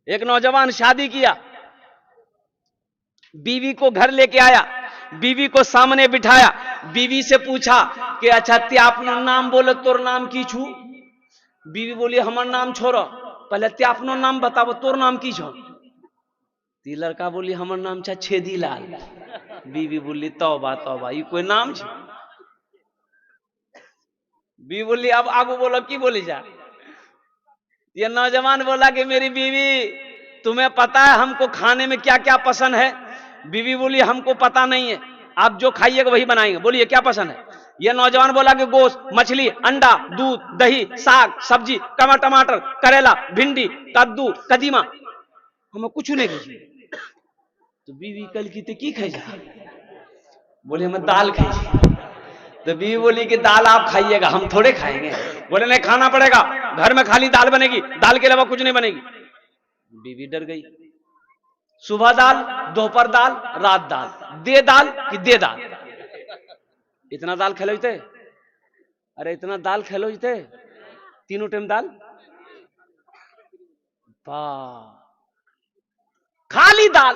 एक नौजवान शादी किया, बीवी को घर लेके आया, बीवी को सामने बिठाया, बीवी से पूछा कि अच्छा ते अपना नाम बोलो, तोर नाम की छू? बीवी बोली हमार नाम छोड़ो, पहले ते अपनो नाम बताओ, तोर नाम की छो? ती लड़का बोली हमार नाम छा छेदी लाल। बीवी बोली तौबा तौबा, ये कोई नाम छे? बीवी बोली अब आगू बोलो की बोली जा? ये नौजवान बोला कि मेरी बीवी, तुम्हें पता है हमको खाने में क्या क्या पसंद है? बीवी बोली हमको पता नहीं है, आप जो खाइएगा वही बनाएंगे, बोलिए क्या पसंद है? यह नौजवान बोला कि गोश्त, मछली, अंडा, दूध, दही, साग, सब्जी, टमाटर, करेला, भिंडी, कद्दू, कदीमा, हमें कुछ नहीं खाई। तो बीवी कल की खाई जा? बोले हमें दाल खाई। तो बीवी बोली कि दाल आप खाइएगा, हम थोड़े खाएंगे। बोले नहीं, खाना पड़ेगा, घर में खाली दाल बनेगी, दाल के अलावा कुछ नहीं बनेगी। बीवी डर गई। सुबह दाल, दोपहर दाल, रात दाल, दे दाल कि दे दाल? इतना दाल खेलोते? अरे इतना दाल खेलोते, तीनों टाइम दाल, खाली दाल।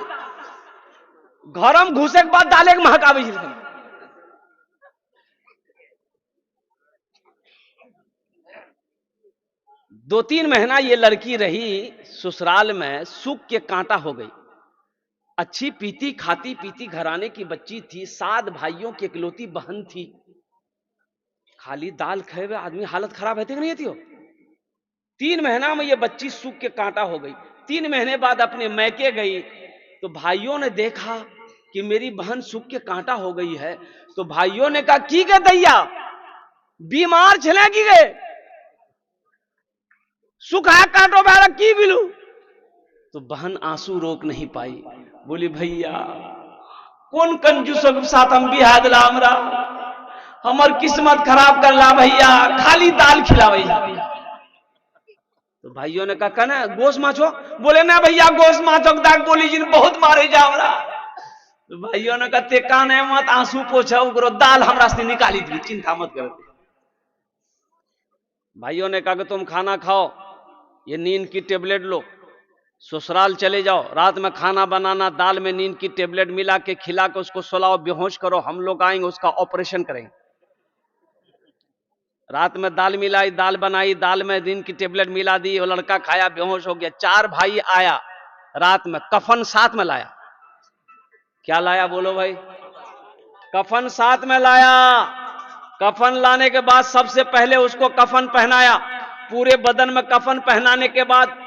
घर में घुसे के बाद दाल के महक आवे। 2-3 महीना ये लड़की रही ससुराल में, सुख के कांटा हो गई। अच्छी पीती खाती पीती घराने की बच्ची थी, 7 भाइयों की इकलौती बहन थी। खाली दाल खाए हुए आदमी हालत खराब रहती कि नहीं थी? 3 महीना में ये बच्ची सुख के कांटा हो गई। 3 महीने बाद अपने मैके गई तो भाइयों ने देखा कि मेरी बहन सुख के कांटा हो गई है। तो भाइयों ने कहा की गए दैया, बीमार चले की गए, सुख है कांटो बेरा की बिलू? तो बहन आंसू रोक नहीं पाई, बोली भैया कौन कंजूसों के साथ हम बिहा दिला, हमरा हमार किस्मत खराब कर ला भैया, खाली दाल खिला भैया। तो भाइयों ने कहा ना गोश्त माछो? बोले ना भैया गोश्त माछो दाग बोली जी बहुत मारे जा हमरा। तो भाइयों ने कहा ते काने मत आंसू पोछा, उगरो दाल हमरा से निकाली दी, चिंता मत करो। भाइयों ने कहा कि तुम खाना खाओ, ये नींद की टेबलेट लो, ससुराल चले जाओ, रात में खाना बनाना, दाल में नींद की टेबलेट मिला के खिला के उसको सुलाओ, बेहोश करो, हम लोग आएंगे उसका ऑपरेशन करेंगे। रात में दाल मिलाई, दाल बनाई, दाल में नींद की टेबलेट मिला दी, वो लड़का खाया, बेहोश हो गया। 4 भाई आया रात में, कफन साथ में लाया। क्या लाया बोलो भाई? कफन साथ में लाया। कफन लाने के बाद सबसे पहले उसको कफन पहनाया, पूरे बदन में कफन पहनाने के बाद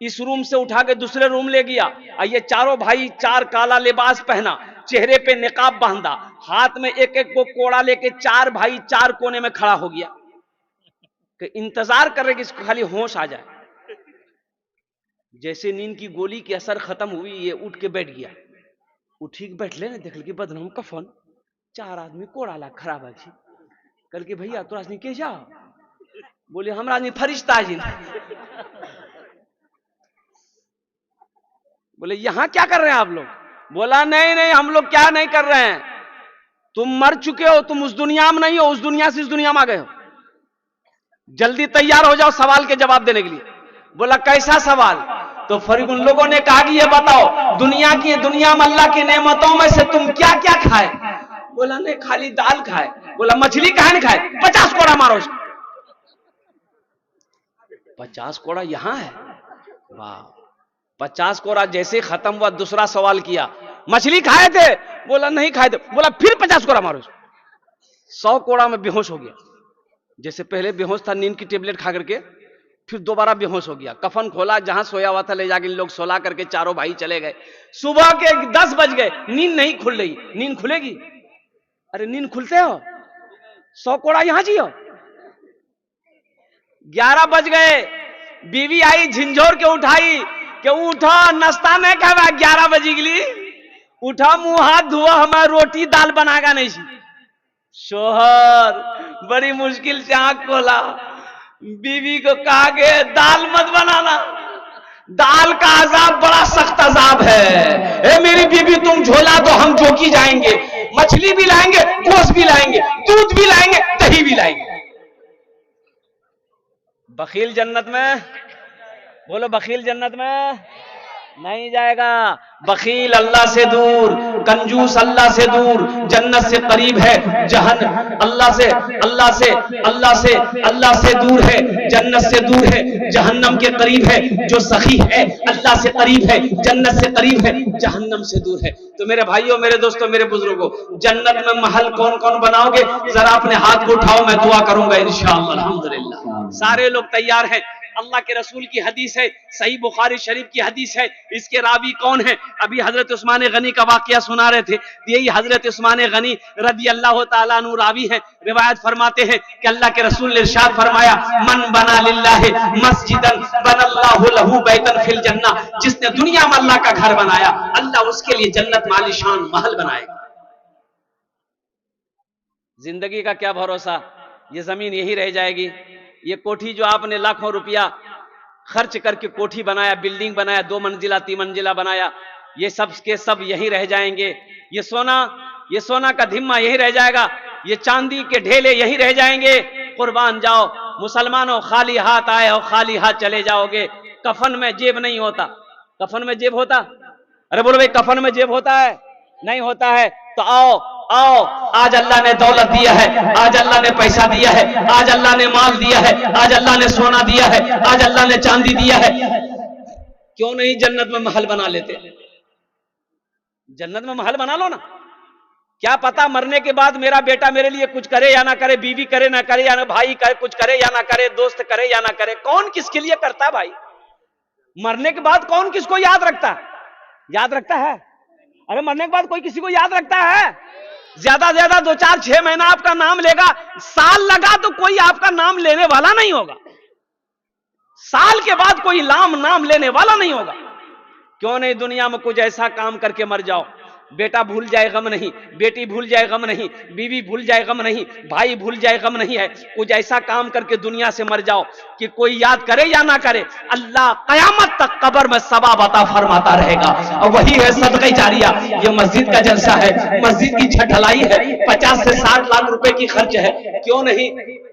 इस रूम से उठा के दूसरे रूम ले गया। ये चारों भाई 4 काला लिबास पहना, चेहरे पे निकाब बांधा, हाथ में एक एक को कोड़ा लेके 4 भाई 4 कोने में खड़ा हो गया कि इंतजार कर रहे कि इसको खाली होश आ जाए। जैसे नींद की गोली की असर खत्म हुई, ये उठ के बैठ गया। उठी के बैठ ले ना, देख के बदन में कफन, 4 आदमी कोड़ा ला खड़ा बाजी। कल के भैया तो आदमी के जाओ? बोले हमरा आदमी फरिश्ता जी। बोले यहां क्या कर रहे हैं आप लोग? बोला नहीं नहीं हम लोग क्या नहीं कर रहे हैं, तुम मर चुके हो, तुम उस दुनिया में नहीं हो, उस दुनिया से इस दुनिया में आ गए हो, जल्दी तैयार हो जाओ सवाल के जवाब देने के लिए। बोला कैसा सवाल? तो फिर उन लोगों ने कहा कि ये बताओ दुनिया में अल्लाह की नेमतों में से तुम क्या क्या खाए? बोला नहीं खाली दाल खाए। बोला मछली काहे नहीं खाए? 50 कोड़ा मारो उसको। 50 कोड़ा यहां है? वाह। 50 कोड़ा जैसे खत्म हुआ, दूसरा सवाल किया, मछली खाए थे? बोला नहीं खाए थे। बोला फिर 50 कोड़ा मारो उसको। 100 कोड़ा में बेहोश हो गया। जैसे पहले बेहोश था नींद की टेबलेट खा करके, फिर दोबारा बेहोश हो गया। कफन खोला, जहां सोया हुआ था ले जाके इन लोग सोला करके चारों भाई चले गए। सुबह के 10 बज गए, नींद नहीं खुल रही। नींद खुलेगी? अरे नींद खुलते हो? 100 कोड़ा यहां जियो। 11 बज गए, बीवी आई झिंझोर के उठाई कि उठो नाश्ता नहीं खावा, 11 बजे के लिए उठा, मुंह हाथ धुआ, हमारा रोटी दाल बनागा नहीं। शोहर बड़ी मुश्किल से आंख खोला, बीवी को कहा कि दाल मत बनाना, दाल का अजाब बड़ा सख्त अजाब है। ए मेरी बीवी तुम झोला दो, हम जोकी जाएंगे, मछली भी लाएंगे, गोश्त भी लाएंगे, दूध भी लाएंगे, दही भी लाएंगे। बखील जन्नत में बोलो बखील जन्नत में नहीं जाएगा। बखील अल्लाह से दूर, कंजूस अल्लाह से दूर, जन्नत से करीब है, अल्लाह से दूर है, जन्नत से दूर है, जहन्नम के करीब है। जो सखी है अल्लाह से करीब है, जन्नत से करीब है, जहन्नम से दूर है। तो मेरे भाइयों, मेरे दोस्तों, मेरे बुजुर्गों, जन्नत में महल कौन कौन बनाओगे? जरा अपने हाथ को उठाओ, मैं दुआ करूंगा इंशाअल्लाह। अल्हम्दुलिल्लाह सारे लोग तैयार हैं। अल्लाह के रसूल की हदीस है, सही बुखारी शरीफ की हदीस है। इसके रावी कौन है? अभी हजरत उस्मान गनी का वाकया सुना रहे थे। यही हजरत उस्मान गनी रदी अल्लाह तआला अन्हु रावी हैं। रिवायत फरमाते हैं कि अल्लाह के रसूल ने इरशाद फरमाया, मन बना लिल्लाहि मस्जिदन बनल्लाहु लहू बैतन फिल जन्नह। जिसने दुनिया में अल्लाह का घर बनाया, अल्लाह उसके लिए जन्नत में आलीशान महल बनाएगा। जिंदगी का क्या भरोसा, ये जमीन यही रह जाएगी। ये कोठी जो आपने लाखों रुपया खर्च करके कोठी बनाया, बिल्डिंग बनाया, 2 मंजिला 3 मंजिला बनाया, ये सब के सब यही रह जाएंगे। ये सोना का धिम्मा यही रह जाएगा। ये चांदी के ढेले यही रह जाएंगे। कुर्बान जाओ मुसलमानों, खाली हाथ आए हो, खाली हाथ चले जाओगे। कफन में जेब नहीं होता। कफन में जेब होता? अरे बोलो भाई, कफन में जेब होता है? नहीं होता है। तो आओ, आज अल्लाह ने दौलत दिया है, आज अल्लाह ने पैसा दिया है, आज अल्लाह ने माल दिया है, आज अल्लाह ने सोना दिया है, आज अल्लाह ने चांदी दिया है। क्यों नहीं जन्नत में महल बना लेते? जन्नत में महल बना लो ना। क्या पता मरने के बाद मेरा बेटा मेरे लिए कुछ करे या ना करे, बीवी करे ना करे, या ना भाई करे, कुछ करे या ना करे, दोस्त करे या ना करे। कौन किसके लिए करता है भाई? मरने के बाद कौन किसको याद रखता है? याद रखता है? अरे मरने के बाद कोई किसी को याद रखता है? ज्यादा से ज्यादा 2 4 6 महीना आपका नाम लेगा। साल लगा तो कोई आपका नाम लेने वाला नहीं होगा। साल के बाद कोई नाम लेने वाला नहीं होगा। क्यों नहीं दुनिया में कुछ ऐसा काम करके मर जाओ, बेटा भूल जाए गम नहीं, बेटी भूल जाए गम नहीं, बीवी भूल जाए गम नहीं, भाई भूल जाए गम नहीं है। कुछ ऐसा काम करके दुनिया से मर जाओ कि कोई याद करे या ना करे, अल्लाह कयामत तक कब्र में सवाब अता फरमाता रहेगा। और वही है सदका जारिया। ये मस्जिद का जलसा है, मस्जिद की छत ढलाई है, 50 से 60 लाख रुपए की खर्च है। क्यों नहीं?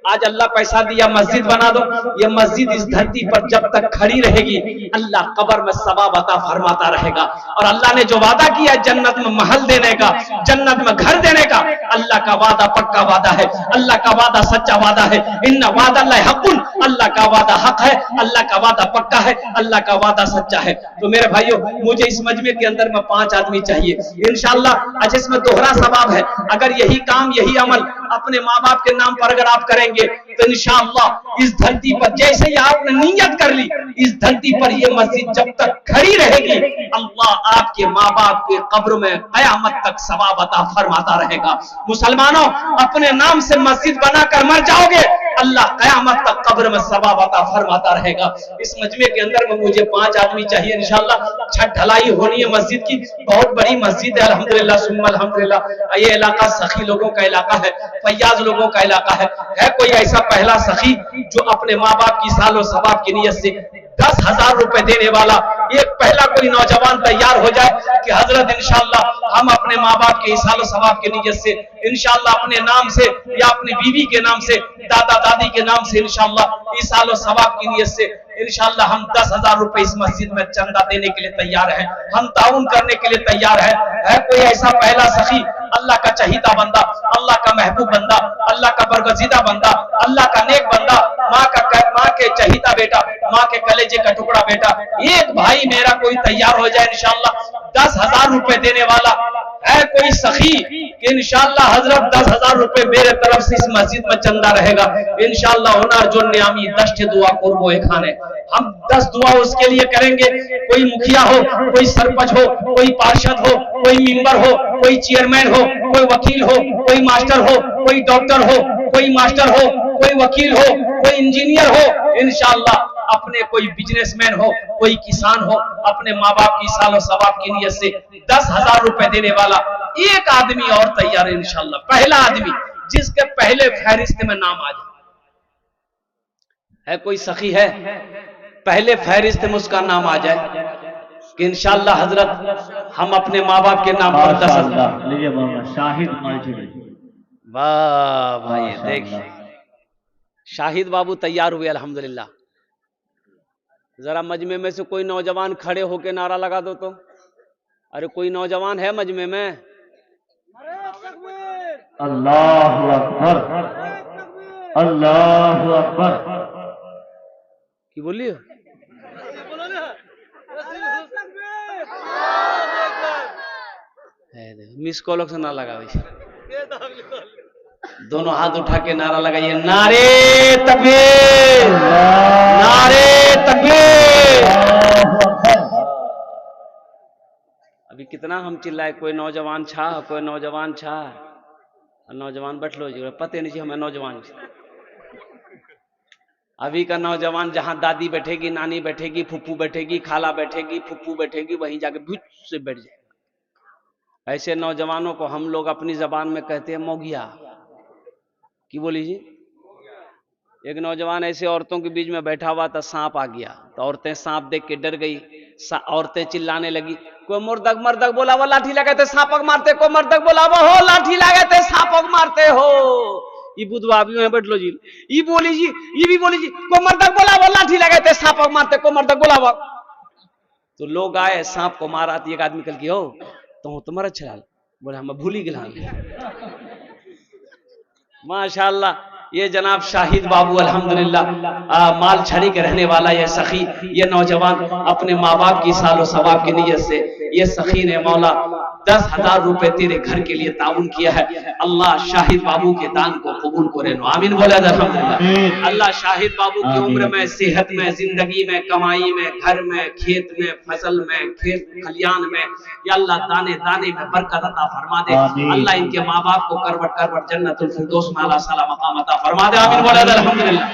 आज अल्लाह पैसा दिया, मस्जिद बना दो। ये मस्जिद इस धरती पर जब तक खड़ी रहेगी, अल्लाह कब्र में सवाब अता फरमाता रहेगा। और अल्लाह ने जो वादा किया जन्नत में महल देने का, जन्नत में घर देने का, अल्लाह का वादा पक्का वादा है, अल्लाह का वादा सच्चा वादा है। इन्ना वादा अल्लाह हक़ुन, अल्लाह का वादा हक है, अल्लाह का वादा पक्का है, अल्लाह का वादा सच्चा है। तो मेरे भाइयों, मुझे इस मजमे के अंदर में 5 आदमी चाहिए इंशाअल्लाह। जिसमें दोहरा सवाब है। अगर यही काम, यही अमल अपने माँ बाप के नाम पर अगर आप करेंगे तो इंशाअल्लाह इस धरती पर जैसे ही आपने नियत कर ली, इस धरती पर यह मस्जिद जब तक खड़ी रहेगी, अल्लाह आपके माँ बाप के कब्र में कयामत तक सवाब अता फरमाता रहेगा। मुसलमानों, अपने नाम से मस्जिद बनाकर मर जाओगे, अल्लाह कयामत तक कब्र में सवाब अता फरमाता रहेगा। इस मजमे के अंदर में मुझे 5 आदमी चाहिए इंशाअल्लाह। छत ढलाई होनी है मस्जिद की, बहुत बड़ी मस्जिद है अल्हम्दुलिल्लाह सुम्मा अल्हम्दुलिल्लाह। ये इलाका सखी लोगों का इलाका है, फैयाज लोगों का इलाका है। कोई ऐसा पहला सखी जो अपने माँ बाप की सालो सवाब की नियत से 10,000 रुपए देने वाला? एक पहला कोई नौजवान तैयार हो जाए कि हजरत इंशाअल्लाह हम अपने माँ बाप के सालो सवाब की नियत से इंशाअल्लाह अपने नाम से या अपनी बीवी के नाम से, दादा दादी के नाम से इंशाअल्लाह इस सालो सवाब की नियत से इंशाअल्लाह हम 10,000 रुपए इस मस्जिद में चंदा देने के लिए तैयार हैं, हम ताउन करने के लिए तैयार हैं। कोई ऐसा पहला सखी, अल्लाह का चहीता बंदा, अल्लाह का महबूब बंदा, अल्लाह का बरगजीदा बंदा, अल्लाह का नेक बंदा, माँ के चहीता बेटा, माँ के कलेजे का टुकड़ा बेटा, एक भाई मेरा कोई तैयार हो जाए इंशाअल्लाह 10,000 रुपए देने वाला है कोई सखी कि इंशाअल्लाह हजरत 10,000 रुपए मेरे तरफ से इस मस्जिद में चंदा रहेगा इंशाअल्लाह। होना जो नियामी 10 दुआ कुर्बो खाने, हम 10 दुआ उसके लिए करेंगे। कोई मुखिया हो, कोई सरपंच हो, कोई पार्षद हो, कोई मेंबर हो, कोई चेयरमैन हो, कोई वकील हो, कोई मास्टर हो, कोई डॉक्टर हो, कोई मास्टर हो, कोई वकील हो, कोई इंजीनियर हो, इंशाअल्लाह अपने कोई बिजनेसमैन हो, कोई किसान हो, अपने माँ बाप की सालो सवाब की नियत से 10,000 रुपए देने वाला एक आदमी और तैयार है इंशाअल्लाह। पहला आदमी जिसके पहले फहरिस्त में नाम आ जाए, है कोई सखी है पहले फहरिस्त में उसका नाम आ जाए कि इंशाअल्लाह हजरत हम अपने माँ बाप के नाम पर 10,000। शाहिद, वाह भाई, देखिए शाहिद बाबू तैयार हुए अल्हम्दुलिल्लाह। जरा मजमे में से कोई नौजवान खड़े होके नारा लगा दो तो। अरे कोई नौजवान है मजमे में? अल्लाहु अकबर, अल्लाहु अकबर। की बोलिए? मिस कॉल से ना लगा, दोनों हाथ उठा के नारा लगाइए, नारे तकबीर, नारे तकबीर। अभी कितना हम चिल्लाए, कोई नौजवान छा, कोई नौजवान छा। नौजवान बैठ लो जी, पते नहीं जी हमें नौजवान। अभी का नौजवान जहां दादी बैठेगी, नानी बैठेगी, फुप्पू बैठेगी, खाला बैठेगी, फुप्पू बैठेगी, वहीं जाके भुच से बैठ जाएगा। ऐसे नौजवानों को हम लोग अपनी जबान में कहते हैं मौगिया। की बोली जी? एक नौजवान ऐसे औरतों के बीच में बैठा हुआ था, सांप आ गया तो औरतें सांप देख के डर गई। औरतें चिल्लाने लगी, कोई मुर्दक मर्दक बोला वो लाठी लगे थे सांपक मारते, कोई मर्दक बोला वो हो लाठी लगे थे सांपक मारते हो। ये बुधवा भी बैठ लो जी, ये बोली जी, ये भी बोली जी, कोई मर्दक बोला वो लाठी लगे थे सांपक मारते, कोई मर्दक बोला वो। तो लोग आए, सांप को मारा। एक आदमी कल की हो तो तुम्हारा छलाल बोले हम भूली गिला। माशाअल्लाह, ये जनाब शाहिद बाबू अल्हम्दुलिल्लाह माल छड़ी के रहने वाला ये सखी, ये नौजवान अपने माँ बाप की सालो सवाब की नीयत से ये सखी ने मौला 10,000 रुपए तेरे घर के लिए ताउन किया है। अल्लाह शाहिद बाबू के दान को कबूल करे। आमीन बोले अल्हम्दुलिल्लाह। अल्लाह शाहिद बाबू की उम्र में, सेहत में, जिंदगी में, कमाई में, घर में, खेत में, फसल में, खेत खलियान में, या अल्लाह दाने दाने में बरकत अता फरमा दे। अल्लाह इनके माँ बाप को करवट करवट जन्नतुल फिरदौस में आला साला मकाम अता फरमा दे। आमीन बोले अल्हम्दुलिल्लाह।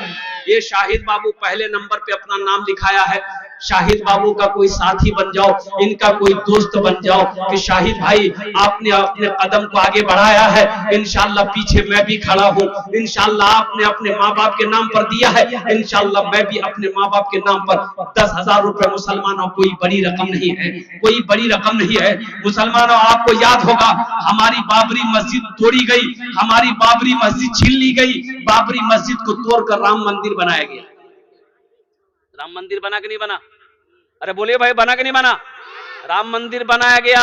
ये शाहिद बाबू पहले नंबर पे अपना नाम लिखाया है। शाहिद बाबू का कोई साथी बन जाओ, इनका कोई दोस्त बन जाओ कि शाहिद भाई आपने अपने कदम को आगे बढ़ाया है, इंशाअल्लाह पीछे मैं भी खड़ा हूँ। इंशाअल्लाह आपने अपने माँ बाप के नाम पर दिया है, इंशाअल्लाह मैं भी अपने माँ बाप के नाम पर 10,000 रुपए। मुसलमानों कोई बड़ी रकम नहीं है, कोई बड़ी रकम नहीं है। मुसलमानों आपको याद होगा हमारी बाबरी मस्जिद तोड़ी गई, हमारी बाबरी मस्जिद छीन ली गई, बाबरी मस्जिद को तोड़कर राम मंदिर बनाया गया। राम मंदिर बना कि नहीं बना? अरे बोलिए भाई, बना कि नहीं बना? राम मंदिर बनाया गया।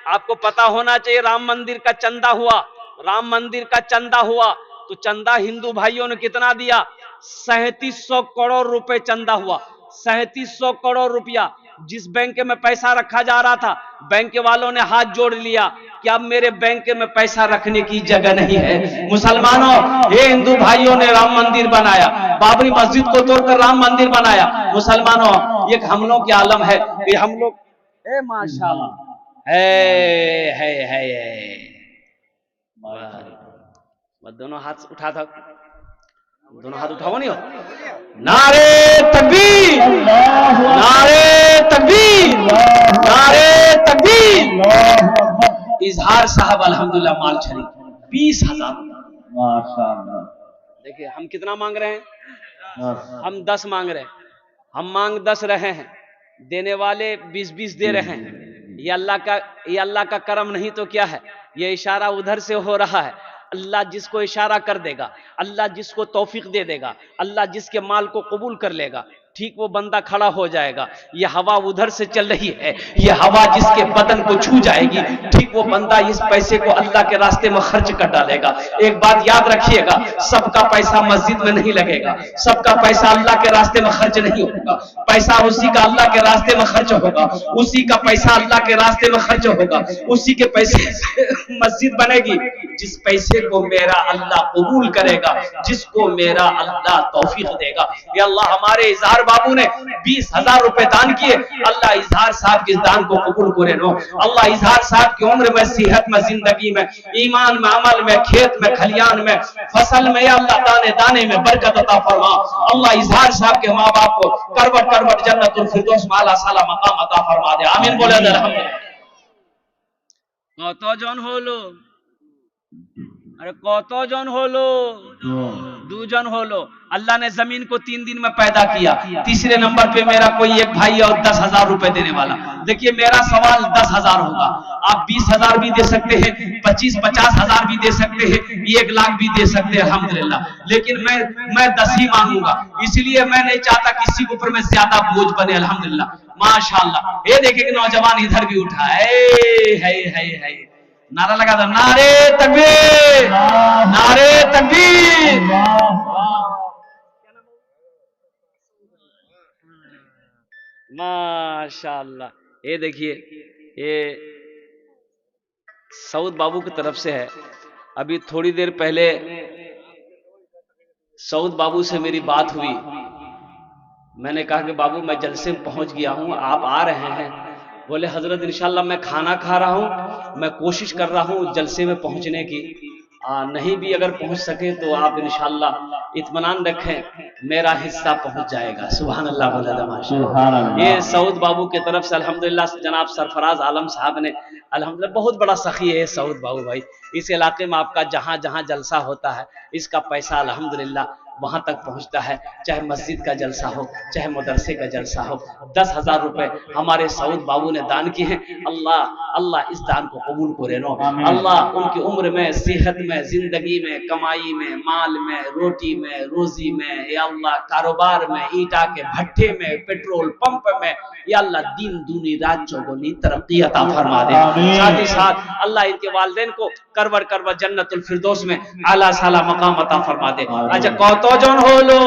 आपको पता होना चाहिए राम मंदिर का चंदा हुआ, राम मंदिर का चंदा हुआ तो चंदा हिंदू भाइयों ने कितना दिया? 3700 करोड़ रुपए चंदा हुआ। 3700 करोड़ रुपया। जिस बैंक में पैसा रखा जा रहा था, बैंक वालों ने हाथ जोड़ लिया कि अब मेरे बैंक में पैसा रखने की जगह नहीं है। मुसलमानों, ये हिंदू भाइयों ने राम मंदिर बनाया, बाबरी मस्जिद को तोड़कर राम मंदिर बनाया। मुसलमानों, ये हम लोग के आलम है कि हम लोग माशाअल्लाह है। दोनों हाथ उठा था, दोनों हाथ उठाओ नहीं हो। नारे तकबीर, नारे तकबीर, नारे तकबीर। इजहार साहब अल्हम्दुलिल्लाह माल छड़ी 20,000। माशाअल्लाह। देखिए हम कितना मांग रहे हैं? हम 10 मांग रहे हैं। हम मांग 10 रहे हैं, देने वाले 20-20 दे रहे हैं। ये अल्लाह का करम नहीं तो क्या है? ये इशारा उधर से हो रहा है। अल्लाह जिसको इशारा कर देगा, अल्लाह जिसको तौफीक दे देगा, अल्लाह जिसके माल को कबूल कर लेगा, ठीक वो बंदा खड़ा हो जाएगा। ये हवा उधर से चल रही है, ये हवा जिसके बदन को छू जाएगी, ठीक वो बंदा इस पैसे को अल्लाह के रास्ते में खर्च कर डालेगा। एक बात याद रखिएगा, सबका पैसा मस्जिद में नहीं लगेगा, सबका पैसा अल्लाह के रास्ते में खर्च नहीं होगा। पैसा उसी का अल्लाह के रास्ते में खर्च होगा, उसी का पैसा अल्लाह के रास्ते में खर्च होगा, उसी के पैसे से मस्जिद बनेगी। जिस पैसे को मेरा अल्लाह कबूल करेगा, जिसको मेरा अल्लाह तौफीक देगा। ये अल्लाह हमारे इजहार बाबू ने 20,000 रुपए दान किए। अल्लाह इजहार साहब के दान को कबूल करे नो। अल्लाह इजहार साहब की उम्र में, सेहत में, जिंदगी में, ईमान में, अमल में, खेत में, खलियान में, फसल में, या अल्लाह दाने दाने में बरकत अता फरमा। अल्लाह इजहार साहब के माँ बाप को करवट करवट जन्नतुल फिरदौस में आला साला मकाम अता फरमा दे। आमीन बोले अल्हम्दुलिल्लाह। কতজন হলো? আরে কতজন হলো? दो जन हो लो। अल्लाह ने जमीन को 3 दिन में पैदा किया। तीसरे नंबर पे मेरा कोई एक भाई और 10,000 रुपए देने वाला। देखिए मेरा सवाल 10,000 होगा, आप 20,000 भी दे सकते हैं, 25-50,000 भी दे सकते हैं, 1 लाख भी दे सकते हैं, अल्हम्दुलिल्लाह। लेकिन मैं 10 ही मांगूंगा, इसलिए मैं नहीं चाहता किसी के ऊपर में ज्यादा बोझ बने, अल्हम्दुलिल्लाह माशाअल्लाह। ये देखिए कि नौजवान इधर भी उठा है, नारा लगा दो, नारे तकबीर, नारे तकबीर। माशाअल्लाह। ये देखिए ये सऊद बाबू की तरफ से है। अभी थोड़ी देर पहले सऊद बाबू से मेरी बात हुई। मैंने कहा कि बाबू मैं जलसे में पहुंच गया हूं, आप आ रहे हैं? बोले हजरत इंशाल्लाह मैं खाना खा रहा हूं, मैं कोशिश कर रहा हूं जलसे में पहुंचने की, नहीं भी अगर पहुंच सके तो आप इंशाल्लाह इत्मीनान रखें, मेरा हिस्सा पहुंच जाएगा। सुभान अल्लाह माशाअल्लाह। ये सऊद बाबू की तरफ से अल्हम्दुलिल्लाह जनाब सरफराज आलम साहब ने अल्हम्दुलिल्लाह बहुत बड़ा सखी है सऊद बाबू भाई। इस इलाके में आपका जहां जहां जलसा होता है इसका पैसा अल्हम्दुलिल्लाह वहां तक पहुंचता है, चाहे मस्जिद का जलसा हो चाहे मदरसे का जलसा हो। 10,000 रुपए हमारे सऊद बाबू ने दान किए हैं। अल्लाह अल्लाह इस दान को कबूल करे नो। अल्लाह उनकी उम्र में, सेहत में, जिंदगी में, कमाई में, माल में, रोटी में, रोजी में, या अल्लाह कारोबार में, ईटा के भट्ठे में, पेट्रोल पंप में, या अल्लाह दिन दूनी रात चौगुनी तरक्की अता फरमा दे। साथ ही साथ अल्लाह इनके वालिदैन को करवर जन्नतुल फिरदौस में आला साला मकाम अता फरमा दे। अच्छा कौतो जन हो लो,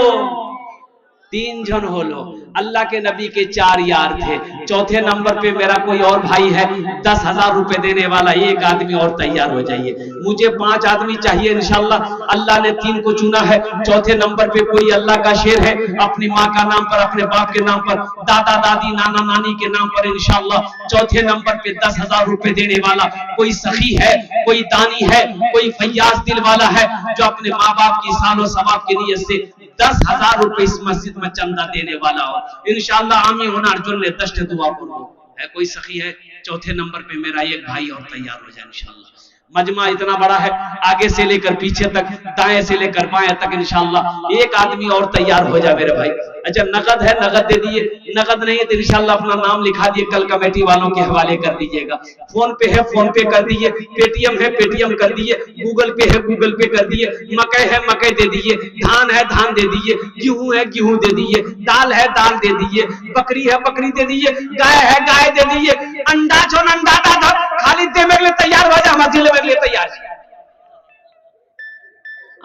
3 जन हो लो। अल्लाह के नबी के 4 यार थे। चौथे नंबर पे मेरा कोई और भाई है 10,000 रुपए देने वाला, एक आदमी और तैयार हो जाइए। मुझे 5 आदमी चाहिए इंशाल्लाह। अल्लाह ने 3 को चुना है। चौथे नंबर पे कोई अल्लाह का शेर है, अपनी माँ का नाम पर, अपने बाप के नाम पर, दादा दादी नाना नानी के नाम पर इंशाल्लाह चौथे नंबर पे 10,000 रुपए देने वाला कोई सखी है, कोई दानी है, कोई फैयाज दिल वाला है जो अपने माँ बाप की सालो सवाब की नीयत से 10,000 रुपए इस मस्जिद में चंदा देने वाला हो इंशाअल्लाह। आमी होना अर्जुन ने दस्ट दुआ करो। है कोई सखी है? चौथे नंबर पे मेरा एक भाई और तैयार हो जाए इंशाअल्लाह। मजमा इतना बड़ा है, आगे से लेकर पीछे तक, दाएं से लेकर बाएं तक इंशाअल्लाह एक आदमी और तैयार हो जाए मेरे भाई। अच्छा नगद है, नगद दे दिए, नगद नहीं है तो इंशाअल्लाह अपना नाम लिखा दिए, कल कमेटी वालों के हवाले कर दीजिएगा। फोन पे है, फोन पे कर दिए, पेटीएम है, पेटीएम कर दिए, गूगल पे है, गूगल पे कर दिए, मकई है, मकई दे दिए, धान है, धान दे दिए, गेहूं है, गेहूं दे दिए, दाल है, दाल दे दिए, बकरी है, बकरी दे दिए, गाय है, गाय दे दिए, अंडा जो अंडा था खाली दे मेरे लिए तैयार हो जाए, मस्जिद मेरे लिए तैयार।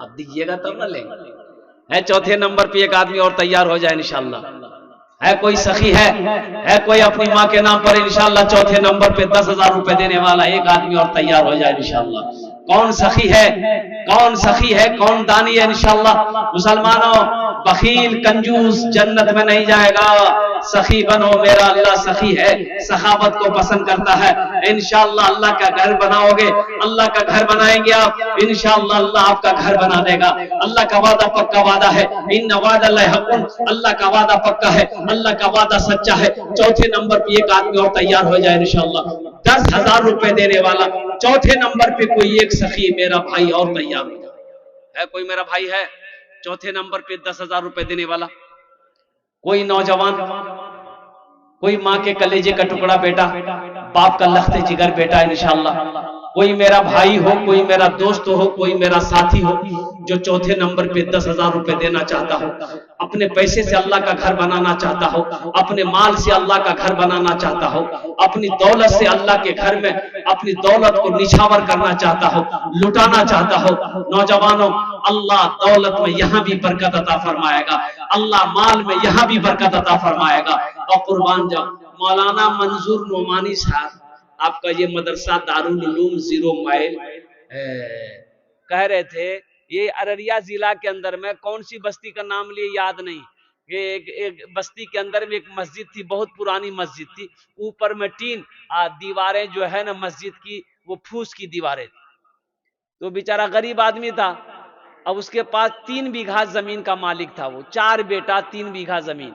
अब दीजिएगा तब ना लेंगे। है चौथे नंबर पे एक आदमी और तैयार हो जाए इंशाअल्लाह। है कोई सखी है कोई अपनी माँ के नाम पर इंशाअल्लाह चौथे नंबर पे 10,000 रुपए देने वाला एक आदमी और तैयार हो जाए इंशाअल्लाह। कौन सखी है, कौन सखी है, कौन दानी है इंशाअल्लाह। मुसलमानों बखील कंजूस जन्नत में नहीं जाएगा, सखी बनो, मेरा अल्लाह सखी है, सखावत को पसंद करता है। इंशाअल्लाह अल्लाह का घर बनाओगे, अल्लाह का घर बनाएंगे आप, इंशाअल्लाह अल्लाह आपका घर बना देगा। अल्लाह का वादा पक्का वादा है, इन्ना वादल्लाहि हक़्क़ुन, अल्लाह का वादा पक्का है, अल्लाह का वादा सच्चा है। चौथे नंबर पे एक आदमी और तैयार हो जाए इंशाअल्लाह, 10,000 रुपए देने वाला। चौथे नंबर पे कोई एक सखी मेरा भाई और तैयार हो जाए। है कोई मेरा भाई है चौथे नंबर पे 10,000 रुपए देने वाला? कोई नौजवान, कोई माँ के कलेजे का टुकड़ा बेटा, बाप का लख्ते जिगर बेटा इंशाअल्लाह, कोई मेरा भाई हो, कोई मेरा दोस्त हो, कोई मेरा साथी हो जो चौथे नंबर पे 10,000 रुपए देना चाहता हो, अपने पैसे से अल्लाह का घर बनाना चाहता हो, अपने माल से अल्लाह का घर बनाना चाहता हो, अपनी दौलत से अल्लाह के घर में अपनी दौलत को निछावर करना चाहता हो, लुटाना चाहता हो। नौजवानों अल्लाह दौलत में यहाँ भी बरकत अता फरमाएगा, अल्लाह माल में यहाँ भी बरकत अता फरमाएगा। और कुर्बान जाओ मौलाना मंजूर नोमानी साहब, आपका ये मदरसा दारुल उलूम 0 माइल कह रहे थे, ये अररिया जिला के अंदर में कौन सी बस्ती का नाम लिए याद नहीं, ये एक बस्ती के अंदर में एक मस्जिद थी, बहुत पुरानी मस्जिद थी, ऊपर में टीन दीवारें जो है ना मस्जिद की वो फूस की दीवारें थी। तो बेचारा गरीब आदमी था, अब उसके पास 3 बीघा जमीन का मालिक था, वो 4 बेटा 3 बीघा जमीन।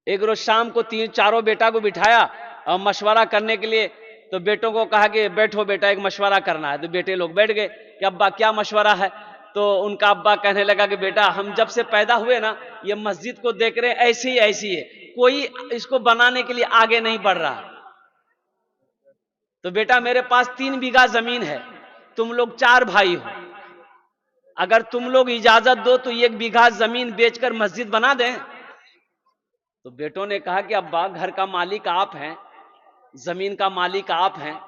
एक रोज शाम को 4 बेटा को बिठाया और मशवरा करने के लिए, तो बेटों को कहा कि बैठो बेटा एक मशवरा करना है। तो बेटे लोग बैठ गए कि अब्बा क्या मशवरा है? तो उनका अब्बा कहने लगा कि बेटा हम जब से पैदा हुए ना ये मस्जिद को देख रहे हैं ऐसी है, कोई इसको बनाने के लिए आगे नहीं बढ़ रहा। तो बेटा मेरे पास 3 बीघा जमीन है, तुम लोग 4 भाई हो, अगर तुम लोग इजाजत दो तो 1 बीघा जमीन बेचकर मस्जिद बना दें। तो बेटों ने कहा कि अब्बा घर का मालिक आप हैं, जमीन का मालिक आप हैं,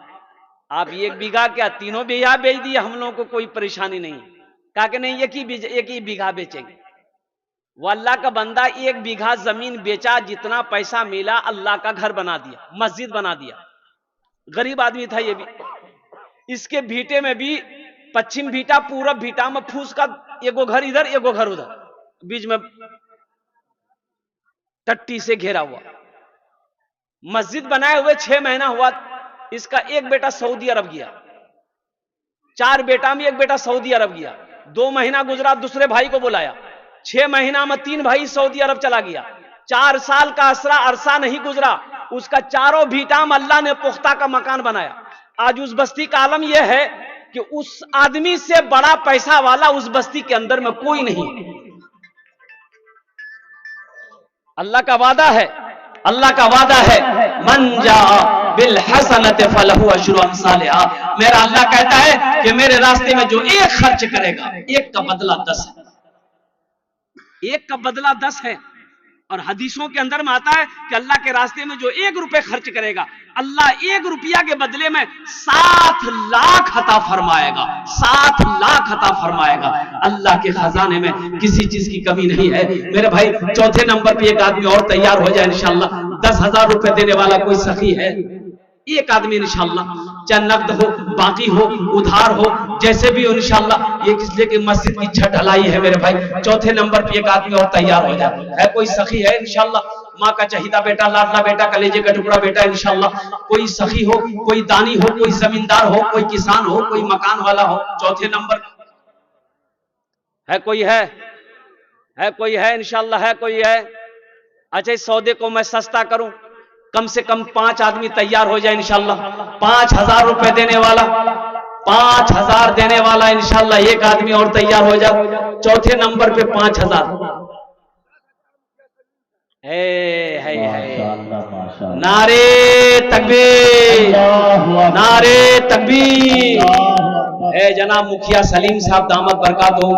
आप 1 बीघा क्या 3 बीघा बेच दिए, हम लोगों को कोई परेशानी नहीं। कहा कि नहीं एक ही बीघा बेचेंगे। वो अल्लाह का बंदा 1 बीघा जमीन बेचा, जितना पैसा मिला अल्लाह का घर बना दिया, मस्जिद बना दिया। गरीब आदमी था ये भी। इसके भीटे में भी पश्चिम भीटा पूरब भीटा में फूस का एगो घर इधर एगो घर उधर, बीच में टट्टी से घेरा हुआ। मस्जिद बनाए हुए 6 महीना हुआ। इसका एक बेटा सऊदी अरब गया, 4 बेटा में 1 बेटा सऊदी अरब गया। 2 महीना गुजरा, दूसरे भाई को बुलाया। 6 महीना में 3 भाई सऊदी अरब चला गया। 4 साल का अरसा नहीं गुजरा, उसका चारों भीटा में अल्लाह ने पुख्ता का मकान बनाया। आज उस बस्ती का आलम यह है कि उस आदमी से बड़ा पैसा वाला उस बस्ती के अंदर में कोई नहीं। अल्लाह का वादा है, अल्लाह का वादा है, मन जा बिल हसनत फलहु अशरु अमसालिहा। मेरा अल्लाह कहता है कि मेरे रास्ते में जो 1 खर्च करेगा, 1 का बदला 10 है। 1 का बदला 10 है। और हदीसों के अंदर में आता है कि अल्लाह के रास्ते में जो 1 रुपए खर्च करेगा, अल्लाह 1 रुपया के बदले में 7 लाख अता फरमाएगा, 7 लाख अता फरमाएगा। अल्लाह के खजाने में किसी चीज की कमी नहीं है। मेरे भाई चौथे नंबर पे एक आदमी और तैयार हो जाए इंशाअल्लाह। 10,000 रुपए देने वाला कोई सखी है? एक आदमी इंशाअल्लाह, चाहे नकद हो, बाकी हो, उधार हो, जैसे भी हो इंशाअल्लाह। ये इसलिए कि मस्जिद की छत ढलाई है मेरे भाई। चौथे नंबर पे एक आदमी और तैयार हो जाए। है कोई सखी है इंशाअल्लाह? माँ का चहीदा बेटा, लाडला बेटा, कलेजे का टुकड़ा बेटा इंशाअल्लाह। कोई सखी हो, कोई दानी हो, कोई जमींदार हो, कोई किसान हो, कोई मकान वाला हो। चौथे नंबर है कोई? है कोई? है इंशाअल्लाह, है कोई? है? अच्छा, इस सौदे को मैं सस्ता करूं, कम से कम 5 आदमी तैयार हो जाए इंशाअल्लाह। 5,000 रुपए देने वाला, 5,000 देने वाला इंशाअल्लाह एक आदमी और तैयार हो जाए। चौथे नंबर पे 5,000 है। नारे तकबीर, नारे तकबीर। जनाब मुखिया सलीम साहब दामद बरकातहू,